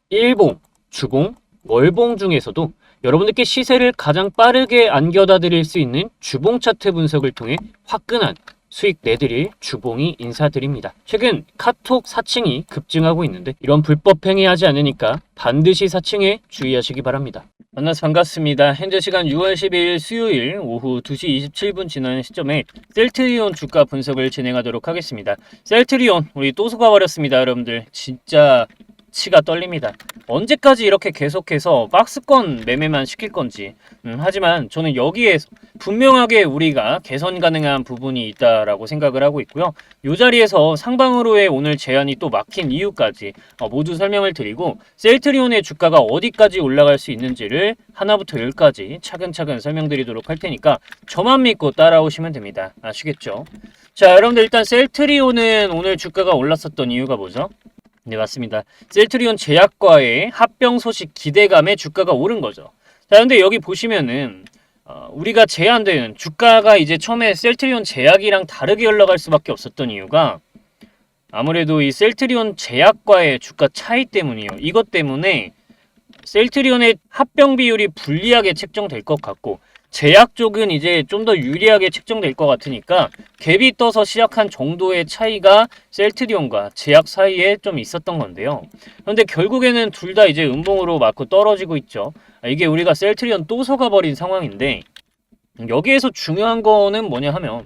일봉, 주봉, 월봉 중에서도 여러분들께 시세를 가장 빠르게 안겨다 드릴 수 있는 주봉 차트 분석을 통해 화끈한 수익 내드릴 주봉이 인사드립니다. 최근 카톡 사칭이 급증하고 있는데 이런 불법 행위하지 않으니까 반드시 사칭에 주의하시기 바랍니다. 만나서 반갑습니다. 현재 시간 6월 12일 수요일 오후 2시 27분 지나는 시점에 셀트리온 주가 분석을 진행하도록 하겠습니다. 셀트리온 우리 또 속아버렸습니다. 여러분들 진짜 치가 떨립니다. 언제까지 이렇게 계속해서 박스권 매매만 시킬 건지. 하지만 저는 여기에서 분명하게 우리가 개선 가능한 부분이 있다라고 생각을 하고 있고요. 이 자리에서 상방으로의 오늘 제한이 또 막힌 이유까지 모두 설명을 드리고 셀트리온의 주가가 어디까지 올라갈 수 있는지를 하나부터 열까지 차근차근 설명드리도록 할 테니까 저만 믿고 따라오시면 됩니다. 아시겠죠? 자, 여러분들 일단 셀트리온은 오늘 주가가 올랐었던 이유가 뭐죠? 네, 맞습니다. 셀트리온 제약과의 합병 소식 기대감에 주가가 오른 거죠. 자, 근데 여기 보시면은 우리가 제한되는 주가가 이제 처음에 셀트리온 제약이랑 다르게 흘러갈 수밖에 없었던 이유가 아무래도 이 셀트리온 제약과의 주가 차이 때문이에요. 이것 때문에 셀트리온의 합병 비율이 불리하게 책정될 것 같고 제약 쪽은 이제 좀 더 유리하게 책정될 것 같으니까 갭이 떠서 시작한 정도의 차이가 셀트리온과 제약 사이에 좀 있었던 건데요. 그런데 결국에는 둘 다 이제 음봉으로 맞고 떨어지고 있죠. 이게 우리가 셀트리온 또 속아버린 상황인데 여기에서 중요한 거는 뭐냐 하면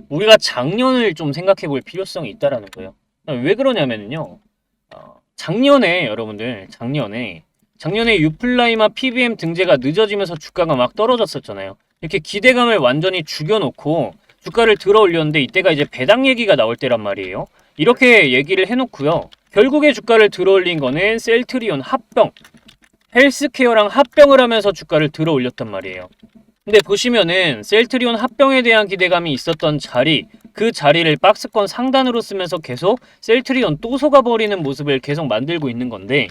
우리가 작년을 좀 생각해 볼 필요성이 있다라는 거예요. 왜 그러냐면요. 작년에 여러분들 작년에 유플라이마 PBM 등재가 늦어지면서 주가가 막 떨어졌었잖아요. 이렇게 기대감을 완전히 죽여놓고 주가를 들어 올렸는데 이때가 이제 배당 얘기가 나올 때란 말이에요. 이렇게 얘기를 해놓고요. 결국에 주가를 들어 올린 거는 셀트리온 합병, 헬스케어랑 합병을 하면서 주가를 들어 올렸단 말이에요. 근데 보시면은 셀트리온 합병에 대한 기대감이 있었던 자리, 그 자리를 박스권 상단으로 쓰면서 계속 셀트리온 또 속아버리는 모습을 계속 만들고 있는 건데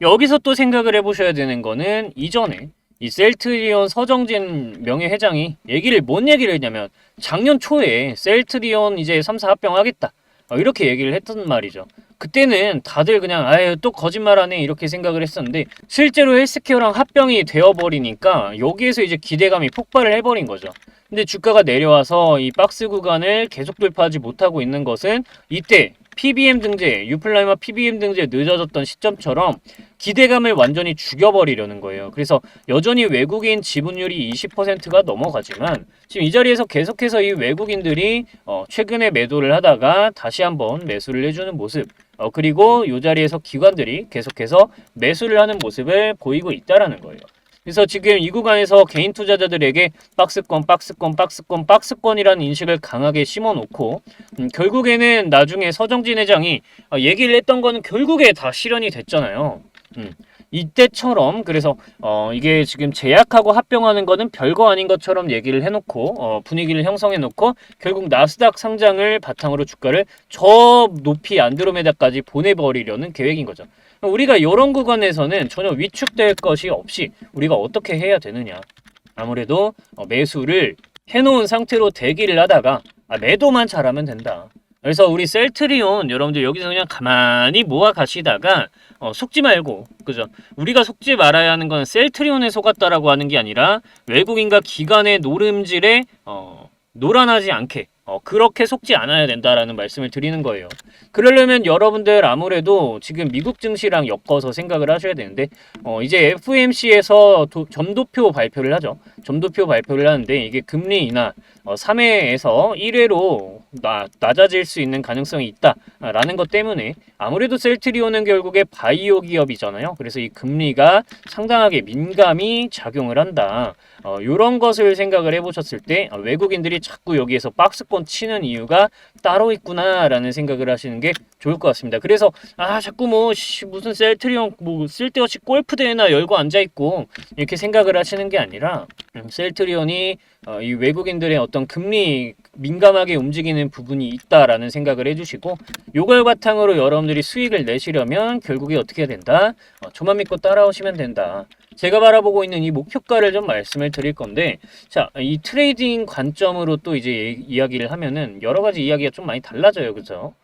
여기서 또 생각을 해보셔야 되는 거는 이전에 이 셀트리온 서정진 명예회장이 뭔 얘기를 했냐면 작년 초에 셀트리온 이제 3사 합병하겠다 이렇게 얘기를 했던 말이죠. 그때는 다들 그냥 아유 또 거짓말하네 이렇게 생각을 했었는데 실제로 헬스케어랑 합병이 되어버리니까 여기에서 이제 기대감이 폭발을 해버린 거죠. 근데 주가가 내려와서 이 박스 구간을 계속 돌파하지 못하고 있는 것은 이때 PBM 등재, 유플라이마 PBM 등재 늦어졌던 시점처럼 기대감을 완전히 죽여버리려는 거예요. 그래서 여전히 외국인 지분율이 20%가 넘어가지만 지금 이 자리에서 계속해서 이 외국인들이 최근에 매도를 하다가 다시 한번 매수를 해주는 모습 그리고 이 자리에서 기관들이 계속해서 매수를 하는 모습을 보이고 있다라는 거예요. 그래서 지금 이 구간에서 개인 투자자들에게 박스권이라는 인식을 강하게 심어놓고 결국에는 나중에 서정진 회장이 얘기를 했던 거는 결국에 다 실현이 됐잖아요. 이때처럼 그래서 이게 지금 제약하고 합병하는 거는 별거 아닌 것처럼 얘기를 해놓고 분위기를 형성해놓고 결국 나스닥 상장을 바탕으로 주가를 저 높이 안드로메다까지 보내버리려는 계획인 거죠. 우리가 이런 구간에서는 전혀 위축될 것이 없이 우리가 어떻게 해야 되느냐. 아무래도 매수를 해놓은 상태로 대기를 하다가 매도만 잘하면 된다. 그래서 우리 셀트리온 여러분들 여기서 그냥 가만히 모아 가시다가 속지 말고 그죠? 우리가 속지 말아야 하는 건 셀트리온에 속았다라고 하는 게 아니라 외국인과 기관의 노름질에 노란하지 않게 그렇게 속지 않아야 된다라는 말씀을 드리는 거예요. 그러려면 여러분들 아무래도 지금 미국 증시랑 엮어서 생각을 하셔야 되는데 이제 FOMC에서 점도표 발표를 하죠. 점도표 발표를 하는데 이게 금리 인하 3회에서 1회로 낮아질 수 있는 가능성이 있다라는 것 때문에 아무래도 셀트리온은 결국에 바이오 기업이잖아요. 그래서 이 금리가 상당하게 민감히 작용을 한다. 이런 것을 생각을 해보셨을 때 외국인들이 자꾸 여기에서 박스권 치는 이유가 따로 있구나라는 생각을 하시는 게 좋을 것 같습니다. 그래서 자꾸 무슨 셀트리온 쓸데없이 골프 대회나 열고 앉아 있고 이렇게 생각을 하시는 게 아니라 셀트리온이 이 외국인들의 어떤 금리 민감하게 움직이는 부분이 있다라는 생각을 해주시고 요걸 바탕으로 여러분들이 수익을 내시려면 결국에 어떻게 해야 된다? 저만 믿고 따라오시면 된다. 제가 바라보고 있는 이 목표가를 좀 말씀을 드릴 건데 자, 이 트레이딩 관점으로 또 이제 이야기를 하면은 여러 가지 이야기가 좀 많이 달라져요. 그죠?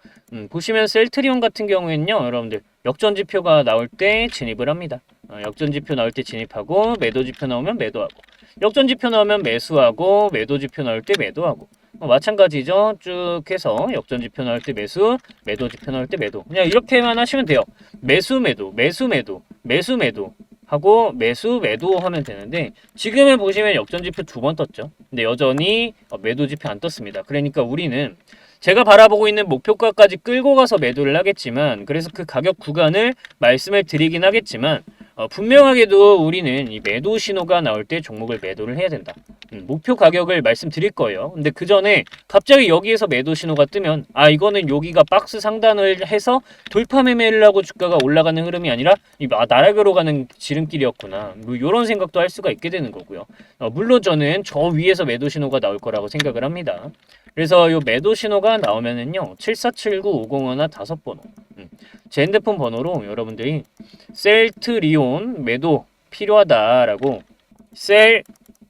보시면 셀트리온 같은 경우에는요. 여러분들 역전지표가 나올 때 진입을 합니다. 역전지표 나올 때 진입하고 매도지표 나오면 매도하고 역전지표 나오면 매수하고 매도지표 나올 때 매도하고 마찬가지죠. 쭉 해서 역전지표 나올 때 매수, 매도지표 나올 때 매도. 그냥 이렇게만 하시면 돼요. 매수, 매도, 매수, 매도, 매수, 매도 하고 매수, 매도 하면 되는데 지금은 보시면 역전지표 2번 떴죠. 근데 여전히 매도지표 안 떴습니다. 그러니까 우리는 제가 바라보고 있는 목표가까지 끌고 가서 매도를 하겠지만 그래서 그 가격 구간을 말씀을 드리긴 하겠지만 분명하게도 우리는 이 매도 신호가 나올 때 종목을 매도를 해야 된다. 목표 가격을 말씀드릴 거예요. 근데 그 전에 갑자기 여기에서 매도 신호가 뜨면 이거는 여기가 박스 상단을 해서 돌파 매매를 하고 주가가 올라가는 흐름이 아니라 나락으로 가는 지름길이었구나. 뭐 이런 생각도 할 수가 있게 되는 거고요. 물론 저는 저 위에서 매도 신호가 나올 거라고 생각을 합니다. 그래서 이 매도 신호가 나오면은요 7479-501 5번호 제 핸드폰 번호로 여러분들이 셀트리온 매도 필요하다라고 셀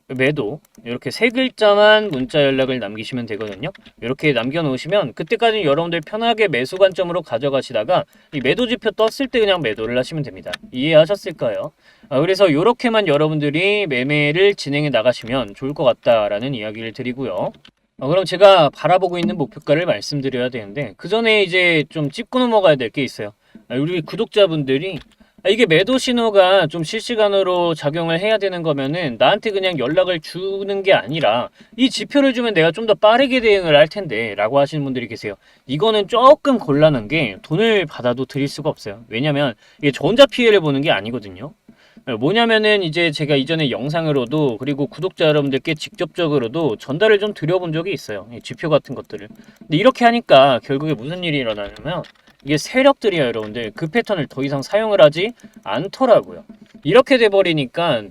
매도 이렇게 3글자만 문자 연락을 남기시면 되거든요. 이렇게 남겨놓으시면 그때까지는 여러분들 편하게 매수 관점으로 가져가시다가 이 매도 지표 떴을 때 그냥 매도를 하시면 됩니다. 이해하셨을까요? 그래서 이렇게만 여러분들이 매매를 진행해 나가시면 좋을 것 같다라는 이야기를 드리고요. 그럼 제가 바라보고 있는 목표가를 말씀드려야 되는데 그 전에 이제 좀 짚고 넘어가야 될 게 있어요. 우리 구독자분들이 이게 매도 신호가 좀 실시간으로 작용을 해야 되는 거면은 나한테 그냥 연락을 주는 게 아니라 이 지표를 주면 내가 좀 더 빠르게 대응을 할 텐데 라고 하시는 분들이 계세요. 이거는 조금 곤란한 게 돈을 받아도 드릴 수가 없어요. 왜냐면 이게 저 혼자 피해를 보는 게 아니거든요. 뭐냐면은 이제 제가 이전에 영상으로도 그리고 구독자 여러분들께 직접적으로도 전달을 좀 드려본 적이 있어요. 이 지표 같은 것들을. 근데 이렇게 하니까 결국에 무슨 일이 일어나냐면 이게 세력들이요 여러분들 그 패턴을 더 이상 사용을 하지 않더라고요. 이렇게 돼버리니까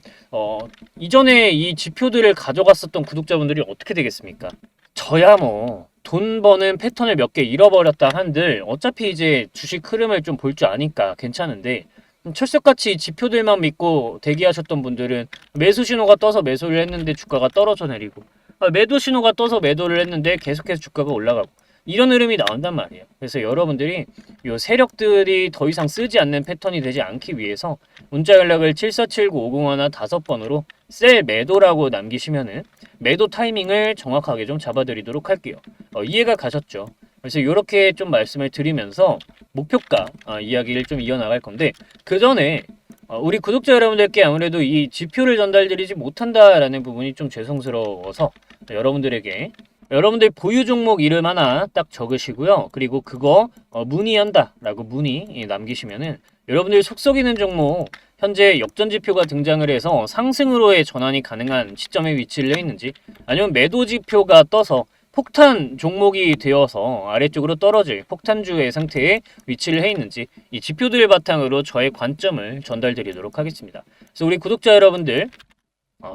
이전에 이 지표들을 가져갔었던 구독자분들이 어떻게 되겠습니까? 저야 뭐 돈 버는 패턴을 몇 개 잃어버렸다 한들 어차피 이제 주식 흐름을 좀 볼 줄 아니까 괜찮은데 철석같이 지표들만 믿고 대기하셨던 분들은 매수 신호가 떠서 매수를 했는데 주가가 떨어져 내리고 매도 신호가 떠서 매도를 했는데 계속해서 주가가 올라가고 이런 흐름이 나온단 말이에요. 그래서 여러분들이 이 세력들이 더 이상 쓰지 않는 패턴이 되지 않기 위해서 문자 연락을 7479-501 5번으로 셀 매도라고 남기시면은 매도 타이밍을 정확하게 좀 잡아드리도록 할게요. 이해가 가셨죠? 그래서 이렇게 좀 말씀을 드리면서 목표가 이야기를 좀 이어나갈 건데 그 전에 우리 구독자 여러분들께 아무래도 이 지표를 전달드리지 못한다라는 부분이 좀 죄송스러워서 여러분들에게 여러분들 보유 종목 이름 하나 딱 적으시고요. 그리고 그거 문의한다 라고 문의 남기시면은 여러분들 속썩이는 종목 현재 역전지표가 등장을 해서 상승으로의 전환이 가능한 시점에 위치를 해 있는지 아니면 매도지표가 떠서 폭탄 종목이 되어서 아래쪽으로 떨어질 폭탄주의 상태에 위치를 해 있는지 이 지표들을 바탕으로 저의 관점을 전달드리도록 하겠습니다. 그래서 우리 구독자 여러분들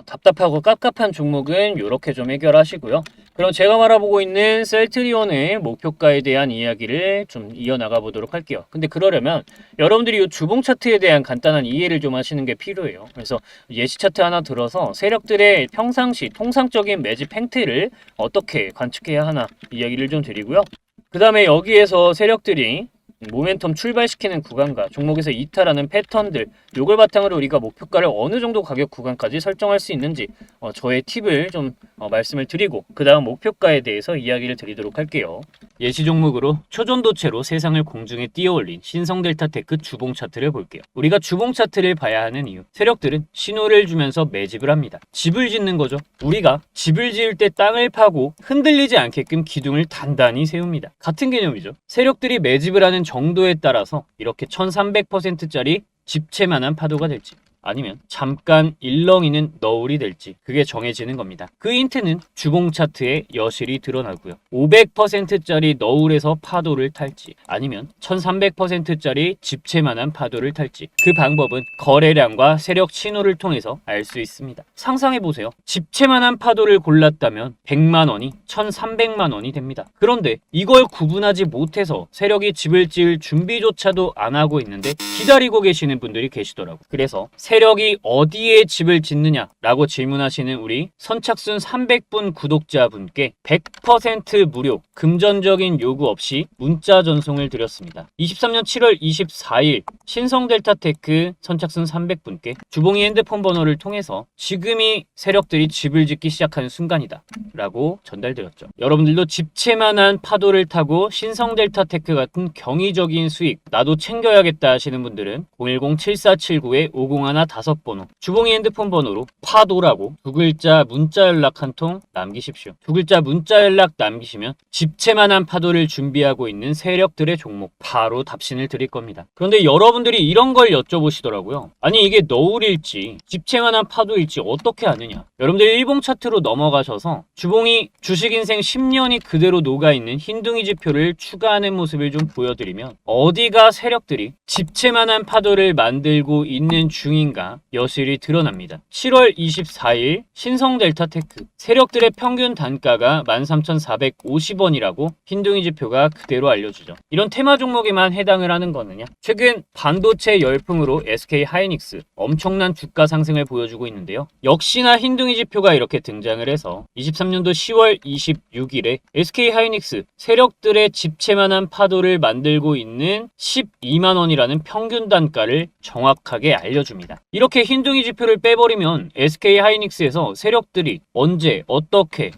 답답하고 깝깝한 종목은 이렇게 좀 해결하시고요. 그럼 제가 바라보고 있는 셀트리온의 목표가에 대한 이야기를 좀 이어나가 보도록 할게요. 근데 그러려면 여러분들이 이 주봉 차트에 대한 간단한 이해를 좀 하시는 게 필요해요. 그래서 예시 차트 하나 들어서 세력들의 평상시 통상적인 매집 행태를 어떻게 관측해야 하나 이야기를 좀 드리고요. 그 다음에 여기에서 세력들이 모멘텀 출발시키는 구간과 종목에서 이탈하는 패턴들 요걸 바탕으로 우리가 목표가를 어느 정도 가격 구간까지 설정할 수 있는지 저의 팁을 좀 말씀을 드리고 그 다음 목표가에 대해서 이야기를 드리도록 할게요. 예시 종목으로 초전도체로 세상을 공중에 띄어올린 신성델타테크 주봉 차트를 볼게요. 우리가 주봉 차트를 봐야 하는 이유 세력들은 신호를 주면서 매집을 합니다. 집을 짓는 거죠. 우리가 집을 지을 때 땅을 파고 흔들리지 않게끔 기둥을 단단히 세웁니다. 같은 개념이죠. 세력들이 매집을 하는 정도에 따라서 이렇게 1300%짜리 집채만한 파도가 될지 아니면 잠깐 일렁이는 너울이 될지 그게 정해지는 겁니다. 그 힌트는 주봉 차트에 여실히 드러나고요. 500%짜리 너울에서 파도를 탈지 아니면 1300%짜리 집채만한 파도를 탈지 그 방법은 거래량과 세력 신호를 통해서 알 수 있습니다. 상상해보세요. 집채만한 파도를 골랐다면 100만 원이 1300만 원이 됩니다. 그런데 이걸 구분하지 못해서 세력이 집을 지을 준비조차도 안 하고 있는데 기다리고 계시는 분들이 계시더라고요. 그래서 세력이 어디에 집을 짓느냐라고 질문하시는 우리 선착순 300분 구독자분께 100% 무료, 금전적인 요구 없이 문자 전송을 드렸습니다. 23년 7월 24일 신성델타테크 선착순 300분께 주봉이 핸드폰 번호를 통해서 지금이 세력들이 집을 짓기 시작하는 순간이다 라고 전달드렸죠. 여러분들도 집채만한 파도를 타고 신성델타테크 같은 경이적인 수익 나도 챙겨야겠다 하시는 분들은 010-7479-5015 5번호 주봉이 핸드폰 번호로 파도라고 두 글자 문자 연락 한 통 남기십시오. 두 글자 문자 연락 남기시면 집채만한 파도를 준비하고 있는 세력들의 종목 바로 답신을 드릴 겁니다. 그런데 여러분들이 이런 걸 여쭤보시더라고요. 아니 이게 너울일지 집채만한 파도일지 어떻게 아느냐. 여러분들 일봉 차트로 넘어가셔서 주봉이 주식인생 10년이 그대로 녹아있는 흰둥이 지표를 추가하는 모습을 좀 보여드리면 어디가 세력들이 집채만한 파도를 만들고 있는 중인가 여실히 드러납니다. 7월 24일 신성델타테크 세력들의 평균 단가가 13,450원이라고 흰둥이 지표가 그대로 알려주죠. 이런 테마 종목에만 해당을 하는 거느냐? 최근 반도체 열풍으로 SK 하이닉스 엄청난 주가 상승을 보여주고 있는데요. 역시나 흰둥이 지표가 이렇게 등장을 해서 23년도 10월 26일에 SK 하이닉스 세력들의 집채만한 파도를 만들고 있는 12만원이라는 평균 단가를 정확하게 알려줍니다. 이렇게 흰둥이 지표를 빼버리면 SK 하이닉스에서 세력들이 언제 어떻게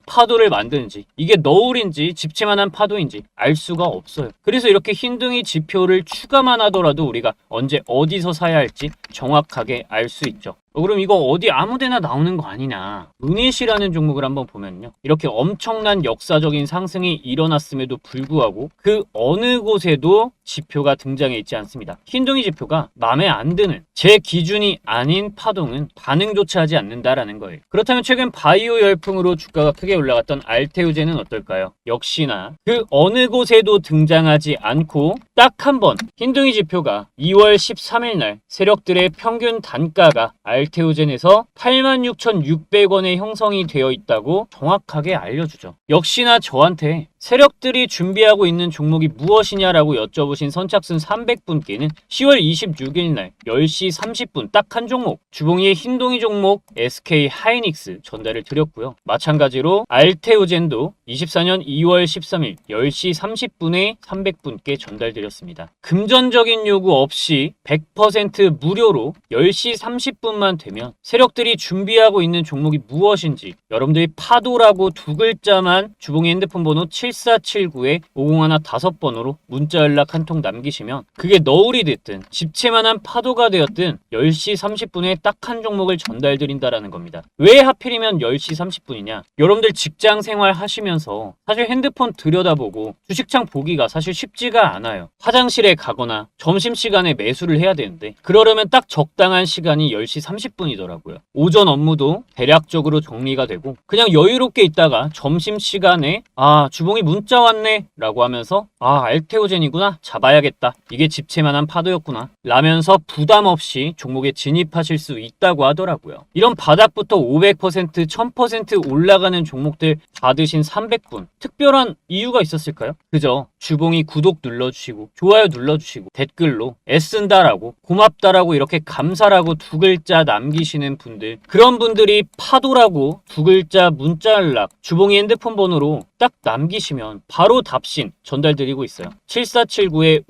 파도를 만드는지 이게 너울인지 집채만한 파도인지 알 수가 없어요. 그래서 이렇게 흰둥이 지표를 추가만 하더라도 우리가 언제 어디서 사야 할지 정확하게 알 수 있죠. 그럼 이거 어디 아무데나 나오는 거 아니냐. 은희시라는 종목을 한번 보면요. 이렇게 엄청난 역사적인 상승이 일어났음에도 불구하고 그 어느 곳에도 지표가 등장해 있지 않습니다. 흰둥이 지표가 마음에 안 드는 제 기준이 아닌 파동은 반응조차 하지 않는다라는 거예요. 그렇다면 최근 바이오 열풍으로 주가가 크게 올라갔던 알테우제는 어떨까요? 역시나 그 어느 곳에도 등장하지 않고 딱 한 번 흰둥이 지표가 2월 13일 날 세력들의 평균 단가가 알테우젠에서 86,600원에 형성이 되어 있다고 정확하게 알려주죠. 역시나 저한테 세력들이 준비하고 있는 종목이 무엇이냐라고 여쭤보신 선착순 300분께는 10월 26일 날 10시 30분 딱 한 종목 주봉이의 흰둥이 종목 SK 하이닉스 전달을 드렸고요. 마찬가지로 알테우젠도 24년 2월 13일 10시 30분에 300분께 전달드렸습니다. 금전적인 요구 없이 100% 무료로 10시 30분만 되면 세력들이 준비하고 있는 종목이 무엇인지 여러분들이 파도라고 두 글자만 주봉이 핸드폰 번호 7479-5015 5번으로 문자 연락 한 통 남기시면 그게 너울이 됐든 집채만한 파도가 되었든 10시 30분에 딱 한 종목을 전달드린다라는 겁니다. 왜 하필이면 10시 30분이냐? 여러분들 직장 생활 하시면서 사실 핸드폰 들여다보고 주식창 보기가 사실 쉽지가 않아요. 화장실에 가거나 점심시간에 매수를 해야 되는데 그러려면 딱 적당한 시간이 10시 30분이더라고요. 오전 업무도 대략적으로 정리가 되고 그냥 여유롭게 있다가 점심시간에 주봉이 문자 왔네 라고 하면서 알테오젠이구나 잡아야겠다 이게 집채만한 파도였구나 라면서 부담 없이 종목에 진입하실 수 있다고 하더라고요. 이런 바닥부터 500% 1000% 올라가는 종목들 받으신 300분 특별한 이유가 있었을까요? 그죠? 주봉이 구독 눌러주시고 좋아요 눌러주시고 댓글로 애쓴다라고 고맙다라고 이렇게 감사라고 두 글자 남기시는 분들 그런 분들이 파도라고 두 글자 문자 연락 주봉이 핸드폰 번호로 딱 남기시면 바로 답신 전달드리고 있어요. 7479-5015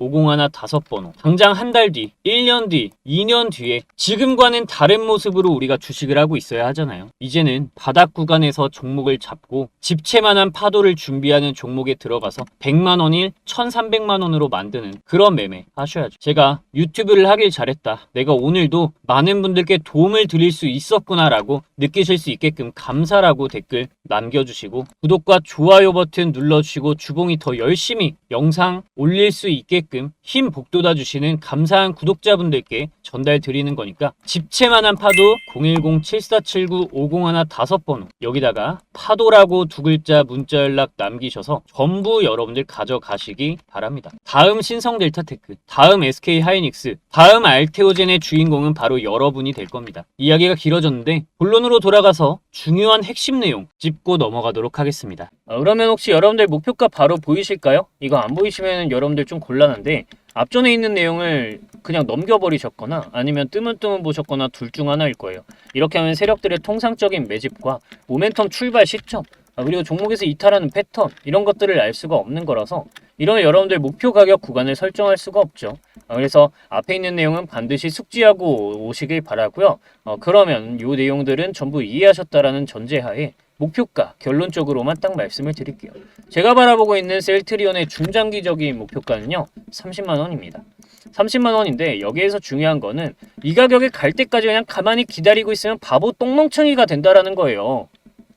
5번호 당장 한 달 뒤, 1년 뒤, 2년 뒤에 지금과는 다른 모습으로 우리가 주식을 하고 있어야 하잖아요. 이제는 바닥 구간에서 종목을 잡고 집채만한 파도를 준비하는 종목에 들어가서 100만원일 1300만원으로 만드는 그런 매매 하셔야죠. 제가 유튜브를 하길 잘했다. 내가 오늘도 많은 분들께 도움을 드릴 수 있었구나 라고 느끼실 수 있게끔 감사라고 댓글 남겨주시고 구독과 좋아요 버튼 눌러주시고 주봉이 더 열심히 영상 올릴 수 있게끔 힘 북돋아 주시는 감사한 구독자분들께 전달 드리는 거니까 집채만한 파도 010-7479-5015 5번호 여기다가 파도라고 두 글자 문자 연락 남기셔서 전부 여러분들 가져가시기 바랍니다. 다음 신성델타테크, 다음 SK 하이닉스, 다음 알테오젠의 주인공은 바로 여러분이 될 겁니다. 이야기가 길어졌는데 본론으로 돌아가서 중요한 핵심 내용 짚고 넘어가도록 하겠습니다. 그러면 혹시 여러분들 목표가 바로 보이실까요? 이거 안 보이시면 여러분들 좀 곤란한데 앞전에 있는 내용을 그냥 넘겨버리셨거나 아니면 뜨문뜨문 보셨거나 둘 중 하나일 거예요. 이렇게 하면 세력들의 통상적인 매집과 모멘텀 출발 시점, 그리고 종목에서 이탈하는 패턴 이런 것들을 알 수가 없는 거라서 이러면 여러분들 목표 가격 구간을 설정할 수가 없죠. 그래서 앞에 있는 내용은 반드시 숙지하고 오시길 바라고요. 그러면 이 내용들은 전부 이해하셨다라는 전제하에 목표가 결론적으로만 딱 말씀을 드릴게요. 제가 바라보고 있는 셀트리온의 중장기적인 목표가는요 30만 원입니다. 30만 원인데 여기에서 중요한 거는 이 가격에 갈 때까지 그냥 가만히 기다리고 있으면 바보 똥멍청이가 된다라는 거예요.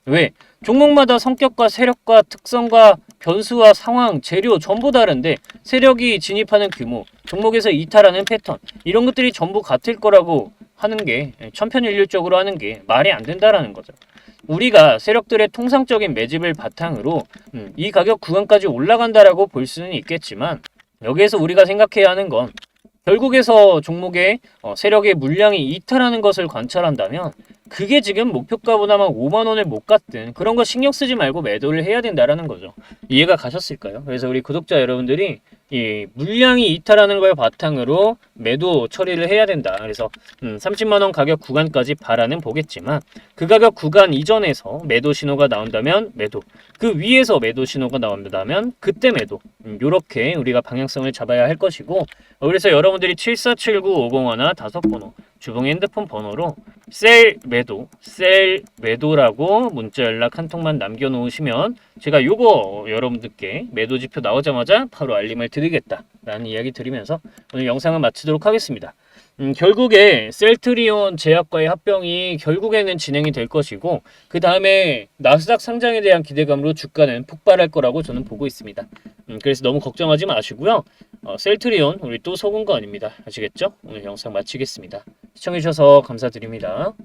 왜? 종목마다 성격과 세력과 특성과 변수와 상황, 재료 전부 다른데 세력이 진입하는 규모, 종목에서 이탈하는 패턴 이런 것들이 전부 같을 거라고 하는 게 천편일률적으로 하는 게 말이 안 된다라는 거죠. 우리가 세력들의 통상적인 매집을 바탕으로 이 가격 구간까지 올라간다라고 볼 수는 있겠지만 여기에서 우리가 생각해야 하는 건 결국에서 종목의 세력의 물량이 이탈하는 것을 관찰한다면 그게 지금 목표가보다만 5만 원을 못 갔든 그런 거 신경 쓰지 말고 매도를 해야 된다라는 거죠. 이해가 가셨을까요? 그래서 우리 구독자 여러분들이 이 물량이 이탈하는 걸 바탕으로 매도 처리를 해야 된다. 그래서 30만 원 가격 구간까지 바라는 보겠지만 그 가격 구간 이전에서 매도 신호가 나온다면 매도, 그 위에서 매도 신호가 나온다면 그때 매도. 요렇게 우리가 방향성을 잡아야 할 것이고 그래서 여러분들이 7479-501 5번호 주봉 핸드폰 번호로 셀 매도라고 문자 연락 한 통만 남겨놓으시면 제가 요거 여러분들께 매도 지표 나오자마자 바로 알림을 드리겠다라는 이야기 드리면서 오늘 영상을 마치도록 하겠습니다. 결국에 셀트리온 제약과의 합병이 결국에는 진행이 될 것이고 그 다음에 나스닥 상장에 대한 기대감으로 주가는 폭발할 거라고 저는 보고 있습니다. 그래서 너무 걱정하지 마시고요. 셀트리온 우리 또 속은 거 아닙니다. 아시겠죠? 오늘 영상 마치겠습니다. 시청해주셔서 감사드립니다.